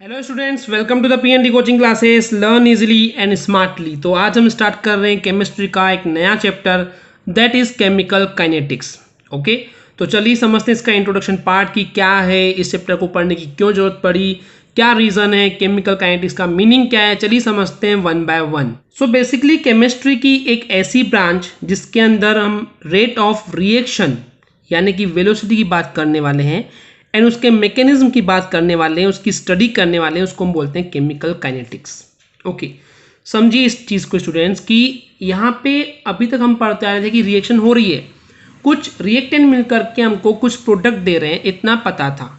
Hello students, welcome to the PND coaching classes learn easily and smartly. तो आज हम start कर रहे हैं केमिस्ट्री का एक नया chapter that is chemical kinetics. Okay, तो चलिए समझते हैं इसका इंट्रोडक्शन पार्ट की क्या है, इस चैप्टर को पढ़ने की क्यों जरूरत पड़ी, क्या रीजन है, केमिकल काइनेटिक्स का मीनिंग क्या है। चलिए समझते हैं one by one. So basically chemistry की एक ऐसी ब्रांच जिसके अंदर हम रेट ऑफ रिएक्शन यानी कि वेलोसिटी की बात करने वाले हैं एंड उसके मैकेनिज्म की बात करने वाले हैं, उसकी स्टडी करने वाले हैं, उसको हम बोलते हैं केमिकल काइनेटिक्स। ओके, समझिए इस चीज़ को स्टूडेंट्स कि यहाँ पे अभी तक हम पढ़ते आ रहे थे कि रिएक्शन हो रही है, कुछ रिएक्टेंट मिल करके हमको कुछ प्रोडक्ट दे रहे हैं, इतना पता था।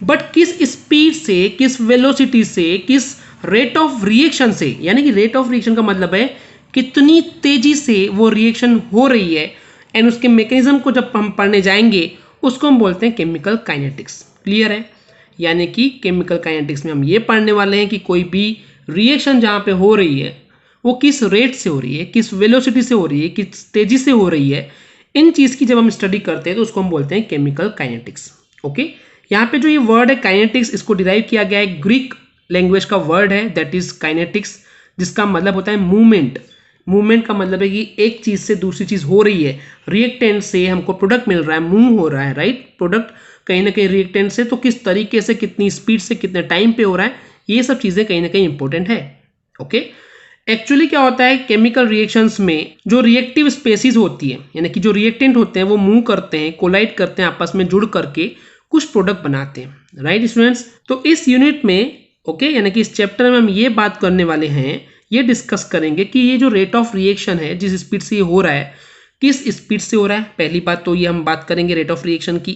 बट किस स्पीड से, किस वेलोसिटी से, किस रेट ऑफ रिएक्शन से, यानी कि रेट ऑफ रिएक्शन का मतलब है कितनी तेजी से वो रिएक्शन हो रही है एंड उसके मैकेनिज्म को जब हम पढ़ने जाएंगे उसको हम बोलते हैं केमिकल काइनेटिक्स। क्लियर है? यानी कि केमिकल काइनेटिक्स में हम ये पढ़ने वाले हैं कि कोई भी रिएक्शन जहाँ पे हो रही है वो किस रेट से हो रही है, किस वेलोसिटी से हो रही है, किस तेजी से हो रही है। इन चीज़ की जब हम स्टडी करते हैं तो उसको हम बोलते हैं केमिकल काइनेटिक्स। ओके, यहाँ पे जो ये वर्ड है काइनेटिक्स, इसको डिराइव किया गया है ग्रीक लैंग्वेज का वर्ड है दैट इज काइनेटिक्स, जिसका मतलब होता है मूवमेंट। मूवमेंट का मतलब है कि एक चीज़ से दूसरी चीज़ हो रही है, रिएक्टेंट से हमको प्रोडक्ट मिल रहा है, मूव हो रहा है, राइट। प्रोडक्ट कहीं ना कहीं रिएक्टेंट से, तो किस तरीके से, कितनी स्पीड से, कितने टाइम पे हो रहा है, ये सब चीज़ें कहीं ना कहीं इंपॉर्टेंट है। ओके, एक्चुअली क्या होता है केमिकल रिएक्शंस में, जो रिएक्टिव स्पेसीज होती है यानी कि जो रिएक्टेंट होते हैं वो मूव करते हैं, कोलाइड करते हैं, आपस में जुड़ करके कुछ प्रोडक्ट बनाते हैं, राइट स्टूडेंट्स। तो इस यूनिट में ओके यानी कि इस चैप्टर में हम ये बात करने वाले हैं, ये डिस्कस करेंगे कि ये जो रेट ऑफ रिएक्शन है, जिस स्पीड से ये हो रहा है, किस स्पीड से हो रहा है। पहली बात तो ये हम बात करेंगे रेट ऑफ रिएक्शन की,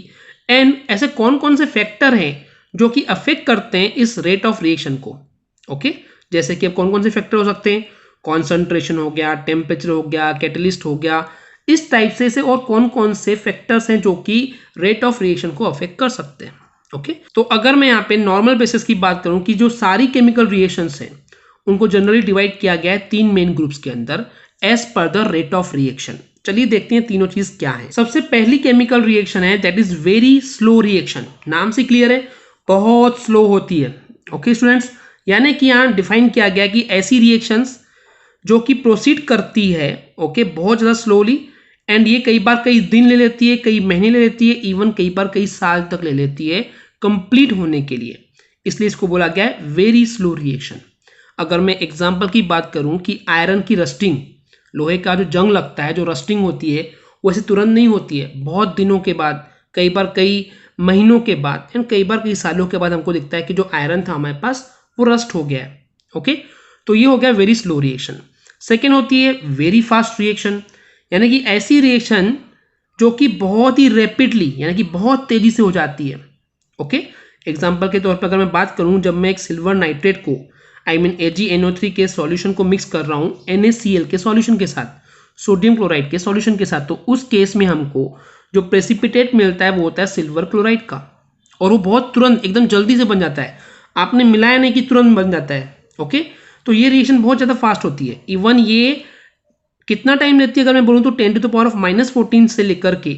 एंड ऐसे कौन कौन से फैक्टर हैं जो कि अफेक्ट करते हैं इस रेट ऑफ रिएक्शन को। ओके, जैसे कि अब कौन कौन से फैक्टर हो सकते हैं, कॉन्सेंट्रेशन हो गया, टेम्परेचर हो गया, कैटलिस्ट हो गया, इस टाइप से और कौन कौन से फैक्टर्स हैं जो कि रेट ऑफ रिएक्शन को अफेक्ट कर सकते हैं। ओके, तो अगर मैं यहाँ पे नॉर्मल बेसिस की बात करूँ कि जो सारी केमिकल रिएक्शंस हैं उनको जनरली डिवाइड किया गया है तीन मेन ग्रुप्स के अंदर as per the rate of reaction. चलिए देखते हैं तीनों चीज क्या है। सबसे पहली केमिकल रिएक्शन है that is very slow reaction. नाम से क्लियर है, बहुत स्लो होती है। ओके स्टूडेंट्स, यानी कि यहाँ डिफाइन किया गया कि ऐसी रिएक्शंस जो कि प्रोसीड करती है ओके बहुत ज़्यादा स्लोली, एंड ये कई बार कई दिन ले लेती है, कई महीने ले लेती है, इवन कई बार कई साल तक ले लेती है कंप्लीट होने के लिए, इसलिए इसको बोला गया है वेरी स्लो रिएक्शन। अगर मैं एग्जांपल की बात करूं कि आयरन की रस्टिंग, लोहे का जो जंग लगता है, जो रस्टिंग होती है वो ऐसे तुरंत नहीं होती है, बहुत दिनों के बाद, कई बार कई महीनों के बाद एंड कई बार कई सालों के बाद हमको दिखता है कि जो आयरन था हमारे पास वो रस्ट हो गया है। ओके, तो ये हो गया वेरी स्लो रिएक्शन। सेकेंड होती है वेरी फास्ट रिएक्शन, यानी कि ऐसी रिएक्शन जो कि बहुत ही रैपिडली यानी कि बहुत तेजी से हो जाती है। ओके, एग्जाम्पल के तौर पर अगर मैं बात करूं, जब मैं एक सिल्वर नाइट्रेट को AgNO3 के सॉल्यूशन को मिक्स कर रहा हूँ NaCl के सॉल्यूशन के साथ, सोडियम क्लोराइड के सॉल्यूशन के साथ, तो उस केस में हमको जो प्रेसिपिटेट मिलता है वो होता है सिल्वर क्लोराइड का, और वो बहुत तुरंत एकदम जल्दी से बन जाता है, आपने मिलाया नहीं कि तुरंत बन जाता है। ओके, तो ये रिएक्शन बहुत ज़्यादा फास्ट होती है। इवन ये कितना टाइम लेती है अगर मैं बोलूँ तो 10⁻⁻14 से लेकर के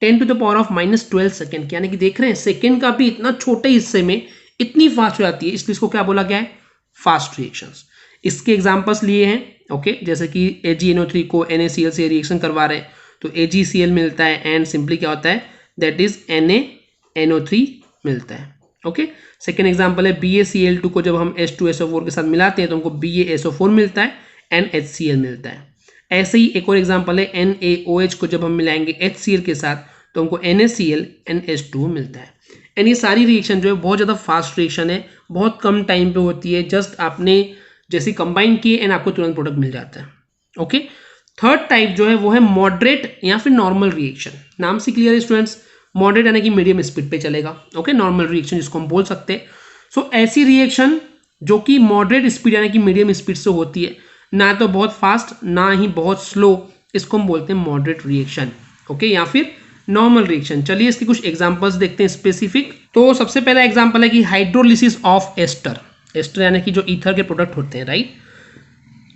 10⁻⁻12 सेकेंड, यानी कि देख रहे हैं सेकेंड का भी इतना छोटे हिस्से में इतनी फास्ट हो जाती है, इसलिए इसको क्या बोला गया है, फास्ट रिएक्शंस। इसके एग्जांपल्स लिए हैं ओके, जैसे कि AgNO3 को NaCl से रिएक्शन करवा रहे हैं तो AgCl मिलता है एंड सिंपली क्या होता है दैट इज NaNO3 मिलता है। ओके, सेकेंड एग्जांपल है BaCl2 को जब हम H2SO4 के साथ मिलाते हैं तो हमको BaSO4 मिलता है एंड HCl मिलता है। ऐसे ही एक और एग्जांपल है NaOH को जब हम मिलाएंगे HCl के साथ तो हमको NaCl एंड H2 मिलता है। एंड ये सारी रिएक्शन जो है बहुत ज़्यादा फास्ट रिएक्शन है, बहुत कम टाइम पे होती है, जस्ट आपने जैसे कंबाइन किए एंड आपको तुरंत प्रोडक्ट मिल जाता है। ओके, थर्ड टाइप जो है वो है मॉडरेट या फिर नॉर्मल रिएक्शन। नाम से क्लियर है स्टूडेंट्स, मॉडरेट यानी कि मीडियम स्पीड पे चलेगा। ओके, नॉर्मल रिएक्शन जिसको हम बोल सकते हैं। सो ऐसी रिएक्शन जो कि मॉडरेट स्पीड यानी कि मीडियम स्पीड से होती है, ना तो बहुत फास्ट ना ही बहुत स्लो, इसको हम बोलते हैं मॉडरेट रिएक्शन। ओके, या फिर नॉर्मल रिएक्शन। चलिए इसके कुछ एग्जांपल्स देखते हैं स्पेसिफिक। तो सबसे पहला एग्जांपल है कि हाइड्रोलिसिस ऑफ एस्टर। एस्टर यानी कि जो ईथर के प्रोडक्ट होते हैं, राइट।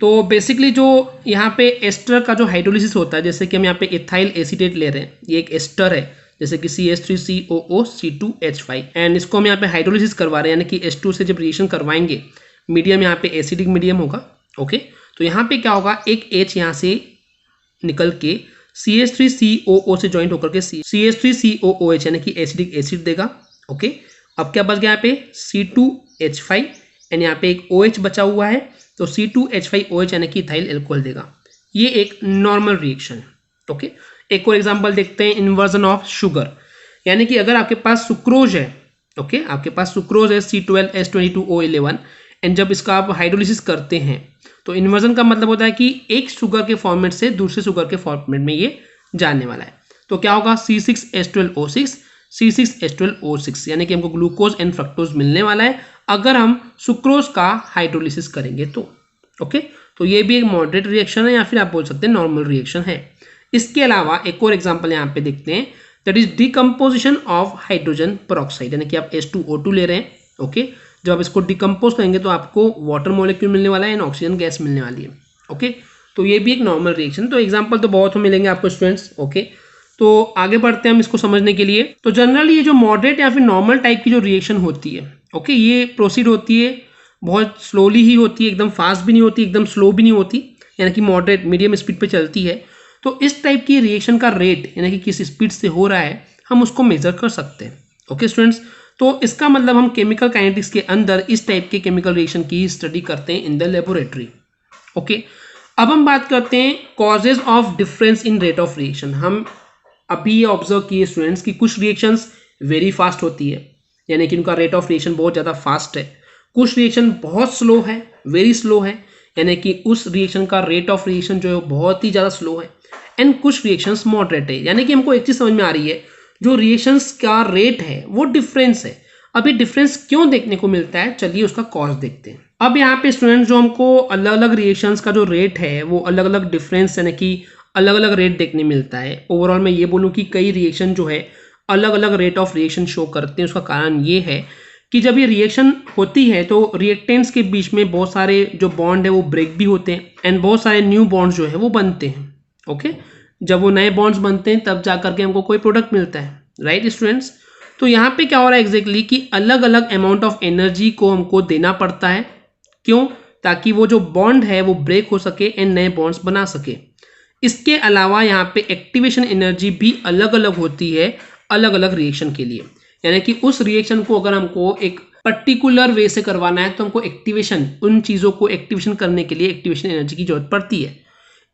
तो बेसिकली जो यहाँ पे एस्टर का जो हाइड्रोलिसिस होता है, जैसे कि हम यहाँ पे इथाइल एसीटेट ले रहे हैं, ये एक एस्टर है, जैसे कि CH3COO C2H5 एंड इसको हम यहाँ पे हाइड्रोलिसिस करवा रहे हैं, यानी कि H2 से जब रिएक्शन करवाएंगे, मीडियम यहाँ पे एसिडिक मीडियम होगा। ओके, तो यहाँ पे क्या होगा, एक H यहाँ से निकल के CH3COO से ज्वाइंट होकर के CH3COOH यानी कि एसिडिक एसिड देगा। ओके, अब क्या बच गया यहाँ पे C2H5 एंड यहाँ पे एक OH बचा हुआ है, तो C2H5OH यानी कि इथाइल एल्कोहल देगा। ये एक नॉर्मल रिएक्शन है। ओके, एक और एग्जांपल देखते हैं, इन्वर्जन ऑफ शुगर, यानी कि अगर आपके पास सुक्रोज है, ओके, आपके पास सुक्रोज है C12H22O11 एंड जब इसका आप हाइड्रोलिसिस करते हैं तो इन्वर्जन का मतलब होता है कि एक शुगर के फॉर्मेट से दूसरे शुगर के फॉर्मेट में ये जाने वाला है। तो क्या होगा, C6H12O6 C6H12O6 यानी कि हमको ग्लूकोज एंड फ्रक्टोज मिलने वाला है अगर हम सुक्रोज का हाइड्रोलिसिस करेंगे तो। ओके, तो ये भी एक मॉडरेट रिएक्शन है या फिर आप बोल सकते हैं नॉर्मल रिएक्शन है। इसके अलावा एक और एग्जांपल यहाँ पे देखते हैं, that is decomposition of hydrogen peroxide, यानी कि आप H2O2 ले रहे हैं। ओके, जब आप इसको डिकम्पोज करेंगे तो आपको वाटर मॉलिक्यूल मिलने वाला है एंड ऑक्सीजन गैस मिलने वाली है। ओके, तो ये भी एक नॉर्मल रिएक्शन। तो एग्जांपल तो बहुत मिलेंगे आपको स्टूडेंट्स। ओके, तो आगे बढ़ते हैं हम इसको समझने के लिए। तो जनरली ये जो मॉडरेट या फिर नॉर्मल टाइप की जो रिएक्शन होती है, ओके, ये प्रोसीड होती है बहुत स्लोली ही होती है, एकदम फास्ट भी नहीं होती, एकदम स्लो भी नहीं होती, यानी कि मॉडरेट मीडियम स्पीड पे चलती है। तो इस टाइप की रिएक्शन का रेट यानी कि किस स्पीड से हो रहा है हम उसको मेजर कर सकते हैं। ओके स्टूडेंट्स, तो इसका मतलब हम केमिकल काइनेटिक्स के अंदर इस टाइप के केमिकल रिएक्शन की स्टडी करते हैं इन द लेबोरेटरी। ओके, अब हम बात करते हैं causes of difference in rate of reaction. हम अभी ये ऑब्जर्व किए स्टूडेंट्स कि कुछ रिएक्शंस वेरी फास्ट होती है, यानी कि उनका रेट ऑफ रिएक्शन बहुत ज़्यादा फास्ट है। कुछ रिएक्शन बहुत स्लो है, वेरी स्लो है, यानी कि उस रिएक्शन का रेट ऑफ रिएक्शन जो है वो बहुत ही ज़्यादा स्लो है। एंड कुछ रिएक्शंस मॉडरेट है, यानी कि हमको एक चीज़ समझ में आ रही है, जो रिएक्शंस का रेट है वो डिफरेंस है। अभी डिफरेंस क्यों देखने को मिलता है, चलिए उसका कॉज देखते हैं। अब यहाँ पे स्टूडेंट जो हमको अलग अलग रिएक्शंस का जो रेट है वो अलग अलग डिफरेंस यानी कि अलग अलग रेट देखने मिलता है। ओवरऑल मैं ये बोलूँ कि कई रिएक्शन जो है अलग अलग रेट ऑफ रिएक्शन शो करते हैं। उसका कारण ये है कि जब ये रिएक्शन होती है तो रिएक्टेंट्स के बीच में बहुत सारे जो बॉन्ड है वो ब्रेक भी होते हैं एंड बहुत सारे न्यू बॉन्ड्स जो है वो बनते हैं। ओके, जब वो नए बॉन्ड्स बनते हैं तब जा करके हमको कोई प्रोडक्ट मिलता है, राइट स्टूडेंट्स। तो यहाँ पे क्या हो रहा है एग्जैक्टली कि अलग अलग अमाउंट ऑफ एनर्जी को हमको देना पड़ता है। क्यों? ताकि वो जो बॉन्ड है वो ब्रेक हो सके एंड नए बॉन्ड्स बना सके। इसके अलावा यहाँ पे एक्टिवेशन एनर्जी भी अलग अलग होती है अलग अलग रिएक्शन के लिए, यानी कि उस रिएक्शन को अगर हमको एक पर्टिकुलर वे से करवाना है तो हमको एक्टिवेशन, उन चीज़ों को एक्टिवेशन करने के लिए एक्टिवेशन एनर्जी की जरूरत पड़ती है।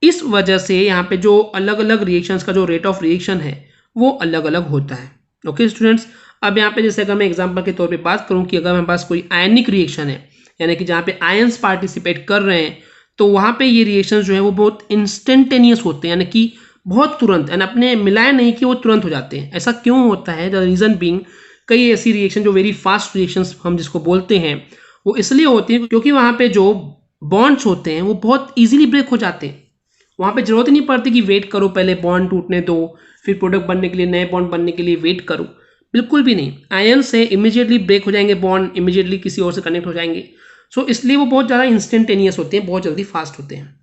इस वजह से यहाँ पे जो अलग अलग रिएक्शंस का जो रेट ऑफ रिएक्शन है वो अलग अलग होता है। ओके स्टूडेंट्स, अब यहाँ पे जैसे अगर मैं एग्जांपल के तौर पे बात करूँ कि अगर मेरे पास कोई आयनिक रिएक्शन है, यानी कि जहाँ पे आयंस पार्टिसिपेट कर रहे हैं, तो वहाँ पे ये रिएक्शंस जो है वो बहुत इंस्टेंटेनियस होते हैं, यानी कि बहुत तुरंत, यानी अपने मिलाए नहीं कि वो तुरंत हो जाते हैं। ऐसा क्यों होता है? द रीज़न बीइंग, कई ऐसी रिएक्शन जो वेरी फास्ट रिएक्शंस हम जिसको बोलते हैं वो इसलिए होती है क्योंकि वहाँ पे जो बॉन्ड्स होते हैं वो बहुत ईजिली ब्रेक हो जाते हैं। वहाँ पे जरूरत ही नहीं पड़ती कि वेट करो, पहले बॉन्ड टूटने दो, फिर प्रोडक्ट बनने के लिए, नए बॉन्ड बनने के लिए वेट करो, बिल्कुल भी नहीं। आयन से इमीडिएटली ब्रेक हो जाएंगे बॉन्ड, इमीडिएटली किसी और से कनेक्ट हो जाएंगे। सो इसलिए वो बहुत ज़्यादा इंस्टेंटेनियस होते हैं, बहुत जल्दी फास्ट होते हैं।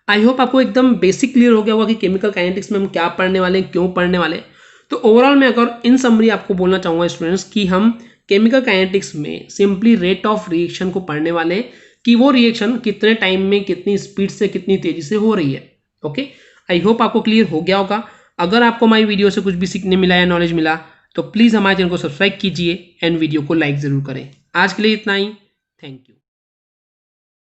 आई होप आपको एकदम बेसिक क्लियर हो गया होगा कि केमिकल काइनेटिक्स में हम क्या पढ़ने वाले हैं, क्यों पढ़ने वाले हैं। तो ओवरऑल मैं अगर इन समरी आपको बोलना चाहूँगा स्टूडेंट्स कि हम केमिकल काइनेटिक्स में सिंपली रेट ऑफ रिएक्शन को पढ़ने वाले हैं कि वो रिएक्शन कितने टाइम में, कितनी स्पीड से, कितनी तेजी से हो रही है। ओके, आई होप आपको क्लियर हो गया होगा। अगर आपको हमारी वीडियो से कुछ भी सीखने मिला या नॉलेज मिला तो प्लीज़ हमारे चैनल को सब्सक्राइब कीजिए एंड वीडियो को लाइक ज़रूर करें। आज के लिए इतना ही, थैंक यू।